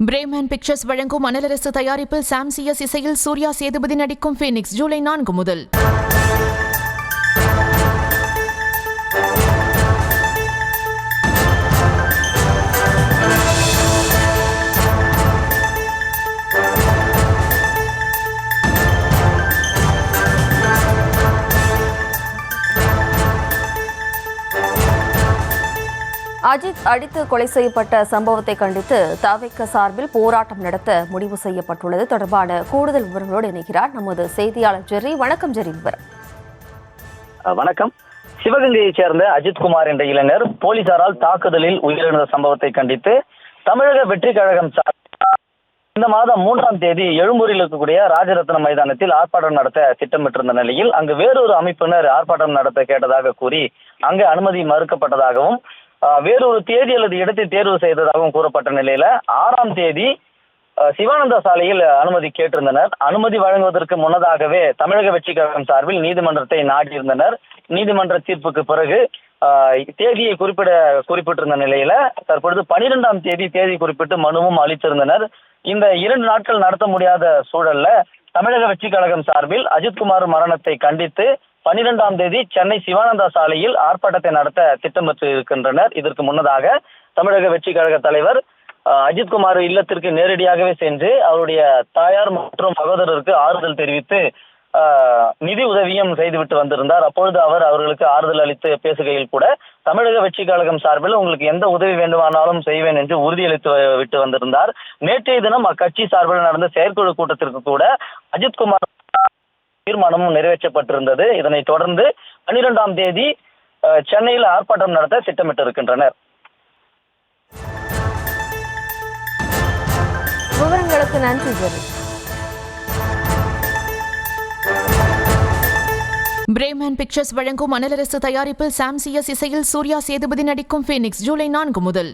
Bremen pictures வழங்கும் மணலரசு தயாரிப்பில் சாம் CS இசையில் சூர்யா சேதுபதி நடிக்கும் ஃபீனிக்ஸ் ஜூலை 4 முதல். அஜித் அடித்து கொலை செய்யப்பட்ட சம்பவத்தை கண்டித்து தவிக சார்பில் போராட்டம் நடத்த முடிவு செய்யப்பட்டுள்ளது. தொடர்பான கூடுதல் விவரங்களோடு இணைகிறார் நமது செய்தியாளர் ஜெர்ரி. வணக்கம் ஜெர்ரி. விவரம். வணக்கம். சிவகங்கையைச் சேர்ந்த அஜித்குமார் என்ற இளைஞர் போலீசாரால் தாக்குதலில் உயிரிழந்த சம்பவத்தை கண்டித்து தமிழக வெற்றி கழகம் இந்த மாதம் 3ஆம் தேதி எழும்பூரில் இருக்கக்கூடிய ராஜரத்னம் மைதானத்தில் ஆர்ப்பாட்டம் நடத்த திட்டமிட்டிருந்த நிலையில் அங்கு வேறொரு அமைப்பினர் ஆர்ப்பாட்டம் நடத்த கேட்டதாக கூறி அங்கு அனுமதி மறுக்கப்பட்டதாகவும் வேறொரு தேதி அல்லது இடத்தை தேர்வு செய்ததாகவும் கூறப்பட்ட நிலையில 6ஆம் தேதி சிவானந்தா சாலையில் அனுமதி கேட்டிருந்தனர். அனுமதி வழங்குவதற்கு முன்னதாகவே தமிழக வெற்றி கழகம் சார்பில் நீதிமன்றத்தை நாடியிருந்தனர். நீதிமன்ற தீர்ப்புக்கு பிறகு தேதியை குறிப்பிட்டிருந்த நிலையில தற்பொழுது 12ஆம் தேதி குறிப்பிட்டு மனுவும் அளித்திருந்தனர். இந்த 2 நாட்கள் நடத்த முடியாத சூழல்ல தமிழக வெற்றி கழகம் சார்பில் அஜித்குமார் மரணத்தை கண்டித்து 12ஆம் தேதி சென்னை சிவானந்தா சாலையில் ஆர்ப்பாட்டத்தை நடத்த திட்டமிட்டு இருக்கின்றனர். இதற்கு முன்னதாக தமிழக வெற்றி கழக தலைவர் அஜித்குமார் இல்லத்திற்கு நேரடியாகவே சென்று அவருடைய தாயார் மற்றும் சகோதரருக்கு ஆறுதல் தெரிவித்து நிதி உதவியும் செய்துவிட்டு வந்திருந்தார். அப்பொழுது அவர்களுக்கு ஆறுதல் அளித்து பேசுகையில் கூட தமிழக வெற்றி கழகம் சார்பில் உங்களுக்கு எந்த உதவி வேண்டுமானாலும் செய்வேன் என்று உறுதியளித்து விட்டு வந்திருந்தார். நேற்றைய தினம் அக்கட்சி சார்பில் நடந்த செயற்குழு கூட்டத்திற்கு கூட அஜித்குமார் தீர்மானமும் நிறைவேற்றப்பட்டிருந்தது. இதனைத் தொடர்ந்து 12ஆம் தேதி சென்னையில் ஆர்ப்பாட்டம் நடத்த திட்டமிட்டிருக்கின்றனர். விவரங்களுக்கு நன்றி. பிரேமன் பிக்சர்ஸ் வழங்கும் மணலரசு தயாரிப்பில் சாம் சிஎஸ் இசையில் சூர்யா சேதுபதி நடிக்கும் ஃபீனிக்ஸ் ஜூலை 4 முதல்.